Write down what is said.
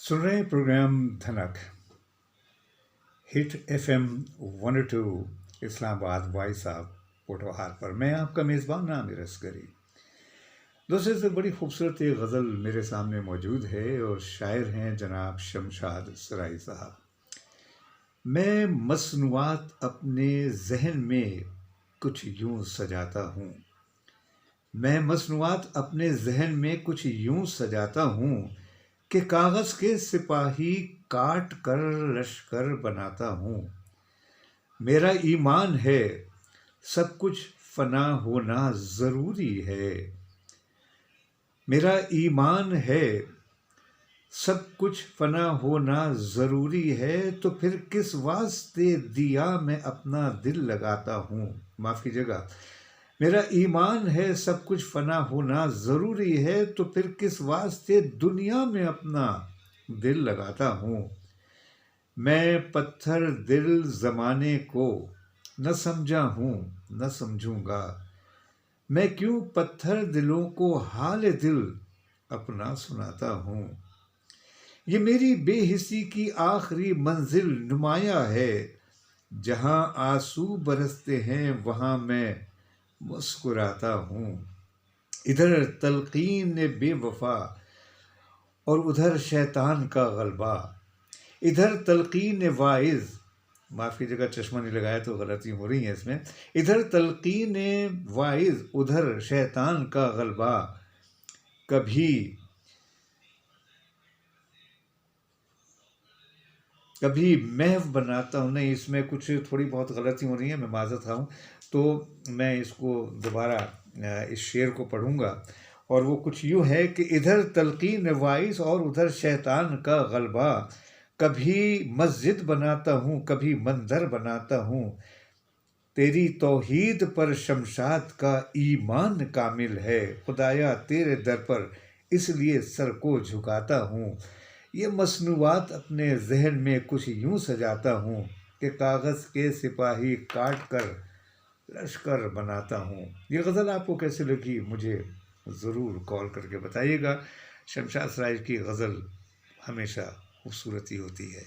सुन रहे हैं program Dhanak hit FM 102 Islamabad voice of Pothohar पर। मैं आपका मेज़बान आमिर असगरी। दोस्तों, से बड़ी खूबसूरत एक गज़ल मेरे सामने मौजूद है और शायर हैं जनाब शमशाद सराई साहब। मैं मसनूआत अपने जहन में कुछ यूं सजाता हूँ। मैं मसनूआत अपने जहन में कुछ यूं सजाता हूँ कि कागज़ के सिपाही काट कर लश्कर बनाता हूँ। मेरा ईमान है सब कुछ फना होना ज़रूरी है। मेरा ईमान है सब कुछ फना होना ज़रूरी है, तो फिर किस वास्ते दिया मैं अपना दिल लगाता हूँ। माफ़ कीजिएगा, मेरा ईमान है सब कुछ फना होना ज़रूरी है, तो फिर किस वास्ते दुनिया में अपना दिल लगाता हूँ। मैं पत्थर दिल ज़माने को न समझा हूँ न समझूंगा। मैं क्यों पत्थर दिलों को हाल दिल अपना सुनाता हूँ। ये मेरी बेहिसी की आखिरी मंजिल नुमाया है। जहाँ आंसू बरसते हैं वहाँ मैं मुस्कुराता हूँ। इधर तलकीन बेवफा और उधर शैतान का गलबा। इधर तलकीन वाइज, माफ़ कीजिएगा चश्मा नहीं लगाया तो गलती हो रही है इसमें। इधर तलकीन वाइज उधर शैतान का गलबा। कभी महव बनाता हूँ। नहीं, इसमें कुछ थोड़ी बहुत गलती हो रही है, मैं माज़रत हूँ। तो मैं इसको दोबारा इस शेर को पढ़ूँगा और वो कुछ यूँ है कि इधर तलकीन वाइस और उधर शैतान का गलबा। कभी मस्जिद बनाता हूँ कभी मंदिर बनाता हूँ। तेरी तौहीद पर शमशाद का ईमान कामिल है। खुदाया तेरे दर पर इसलिए सर को झुकाता हूँ। ये मसनूआत अपने जहन में कुछ यूं सजाता हूँ कि कागज़ के सिपाही काट कर लश्कर बनाता हूँ। ये गज़ल आपको कैसे लगी मुझे ज़रूर कॉल करके बताइएगा। शमशाद सराय की गज़ल हमेशा खूबसूरत ही होती है।